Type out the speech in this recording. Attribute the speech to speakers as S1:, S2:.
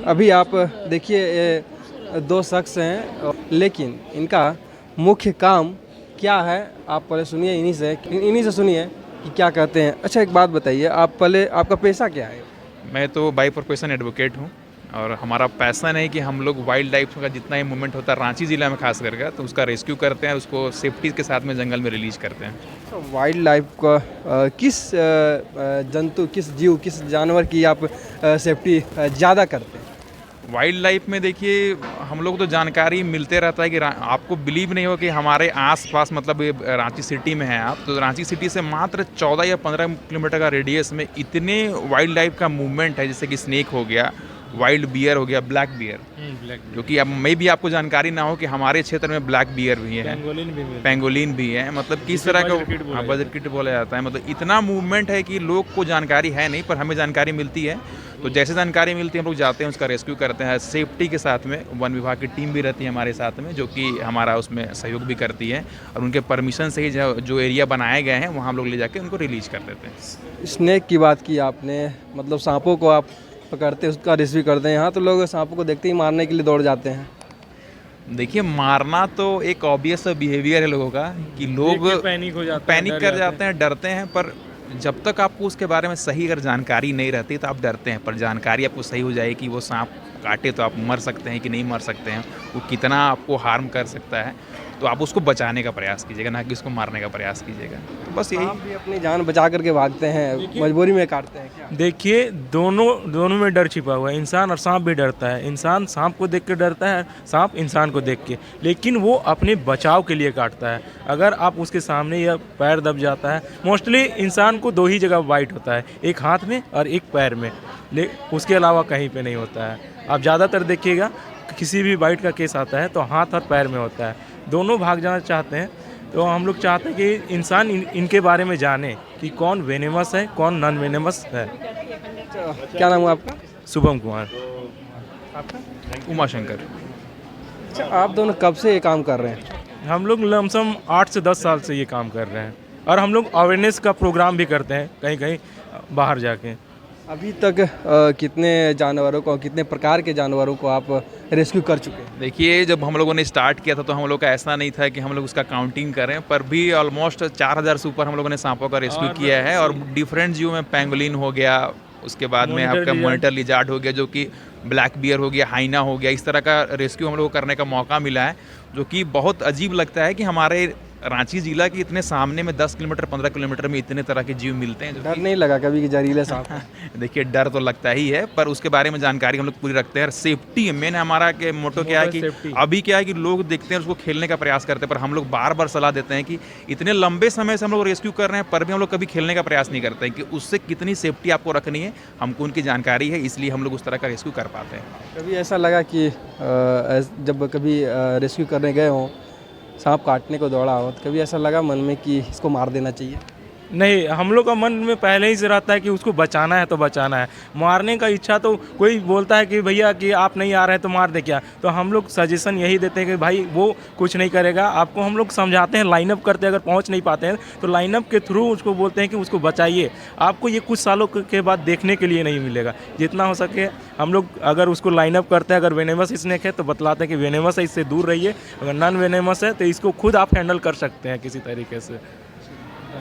S1: अभी आप देखिए ये दो शख्स हैं लेकिन इनका मुख्य काम क्या है आप पहले सुनिए इन्हीं से सुनिए कि क्या कहते हैं। अच्छा एक बात बताइए, आप पहले आपका पेशा क्या है?
S2: मैं तो बाई प्रोफेशन एडवोकेट हूँ और हमारा पैसन है कि हम लोग वाइल्ड लाइफ का जितना ही मूवमेंट होता है रांची ज़िला में खास करके, तो उसका रेस्क्यू करते हैं, उसको सेफ्टी के साथ में जंगल में रिलीज करते हैं।
S1: तो वाइल्ड लाइफ का किस जंतु, किस जीव, किस जानवर की आप सेफ्टी ज़्यादा करते हैं?
S2: वाइल्ड लाइफ में देखिए हम लोग तो जानकारी मिलते रहता है कि आपको बिलीव नहीं हो कि हमारे आसपास मतलब ये रांची सिटी में है आप, तो रांची सिटी से मात्र 14 या 15 किलोमीटर का रेडियस में इतने वाइल्ड लाइफ का मूवमेंट है, जैसे कि स्नेक हो गया, वाइल्ड बियर हो गया, ब्लैक बियर, जो कि अब मैं भी आपको जानकारी ना हो कि हमारे क्षेत्र में ब्लैक बियर भी है, पेंगोलिन भी है, मतलब किस तरह का बजर किट बोला जाता है। मतलब इतना मूवमेंट है कि लोग को जानकारी है नहीं, पर हमें जानकारी मिलती है। तो जैसे जानकारी मिलती है हम लोग जाते हैं, उसका रेस्क्यू करते हैं सेफ्टी के साथ में। वन विभाग की टीम भी रहती है हमारे साथ में, जो कि हमारा उसमें सहयोग भी करती है और उनके परमिशन से ही जो एरिया बनाए गए हैं वहाँ हम लोग ले जाके उनको रिलीज कर देते हैं।
S1: स्नेक की बात की आपने, मतलब सांपों को आप पकड़ते उसका रेस्क्यू करते हैं। यहाँ तो लोग सांपों को देखते ही मारने के लिए दौड़ जाते हैं।
S2: देखिए मारना तो एक ऑब्वियस बिहेवियर है लोगों का कि लोग पैनिक कर जाते हैं, डरते हैं, पर जब तक आपको उसके बारे में सही अगर जानकारी नहीं रहती तो आप डरते हैं, पर जानकारी आपको सही हो जाए कि वो सांप काटे तो आप मर सकते हैं कि नहीं मर सकते हैं, वो कितना आपको हार्म कर सकता है, तो आप उसको बचाने का प्रयास कीजिएगा, ना कि उसको मारने का प्रयास कीजिएगा। तो बस यही।
S1: आप भी अपनी जान बचा करके भागते हैं, मजबूरी में काटते हैं क्या?
S3: देखिए दोनों में डर छिपा हुआ है। इंसान और सांप भी डरता है। इंसान सांप को देख के डरता है, सांप इंसान को देख के, लेकिन वो अपने बचाव के लिए काटता है। अगर आप उसके सामने या पैर दब जाता है, मोस्टली इंसान को दो ही जगह बाइट होता है, एक हाथ में और एक पैर में, उसके अलावा कहीं पे नहीं होता है। आप ज़्यादातर देखिएगा किसी भी बाइट का केस आता है तो हाथ और पैर में होता है। दोनों भाग जाना चाहते हैं, तो हम लोग चाहते हैं कि इंसान इनके बारे में जाने कि कौन वेनेमस है, कौन नॉन वेनेमस है।
S1: क्या नाम है आपका?
S3: शुभम कुमार।
S1: आपका?
S2: उमाशंकर।
S1: अच्छा, आप दोनों कब से ये काम कर रहे हैं?
S3: हम लोग लमसम 8 से 10 साल से ये काम कर रहे हैं और हम लोग अवेयरनेस का प्रोग्राम भी करते हैं कहीं कहीं बाहर जाके।
S1: अभी तक कितने जानवरों को, कितने प्रकार के जानवरों को आप रेस्क्यू कर चुके हैं?
S2: देखिए जब हम लोगों ने स्टार्ट किया था तो हम लोग का ऐसा नहीं था कि हम लोग उसका काउंटिंग करें, पर भी ऑलमोस्ट 4000 से ऊपर हम लोगों ने सांपों का रेस्क्यू किया है। और डिफरेंट जीव में पेंगोलिन हो गया, उसके बाद में आपका मॉनिटर लिजार्ड हो गया, जो कि ब्लैक बियर हो गया, हाइना हो गया, इस तरह का रेस्क्यू हम लोग को करने का मौका मिला है, जो कि बहुत अजीब लगता है कि हमारे रांची जिला के इतने सामने में 10 किलोमीटर 15 किलोमीटर में इतने तरह के जीव मिलते हैं।
S1: डर नहीं लगा कभी कि जहरीले सांप?
S2: देखिए डर तो लगता ही है, पर उसके बारे में जानकारी हम लोग पूरी रखते हैं। सेफ्टी मेन हमारा के मोटो क्या है कि अभी क्या है कि लोग देखते हैं उसको खेलने का प्रयास करते हैं, पर हम लोग बार बार सलाह देते हैं कि इतने लंबे समय से हम लोग रेस्क्यू कर रहे हैं पर भी हम लोग कभी खेलने का प्रयास नहीं करते हैं कि उससे कितनी सेफ्टी आपको रखनी है, हमको उनकी जानकारी है, इसलिए हम लोग उस तरह का रेस्क्यू कर पाते हैं।
S1: कभी ऐसा लगा कि जब कभी रेस्क्यू करने गए हों, सांप काटने को दौड़ा हो, तो कभी ऐसा लगा मन में कि इसको मार देना चाहिए?
S3: नहीं, हम लोग का मन में पहले ही से रहता है कि उसको बचाना है तो बचाना है। मारने का इच्छा तो कोई बोलता है कि भैया कि आप नहीं आ रहे हैं तो मार दे क्या, तो हम लोग सजेशन यही देते हैं कि भाई वो कुछ नहीं करेगा। आपको हम लोग समझाते हैं, लाइनअप करते हैं, अगर पहुंच नहीं पाते हैं तो लाइनअप के थ्रू उसको बोलते हैं कि उसको बचाइए। आपको ये कुछ सालों के बाद देखने के लिए नहीं मिलेगा। जितना हो सके हम लोग अगर उसको लाइनअप करते हैं, अगर वेनेमस स्नेक है तो बतलाते हैं कि वेनेमस है, इससे दूर रहिए, अगर नॉन वेनेमस है तो इसको खुद आप हैंडल कर सकते हैं किसी तरीके से।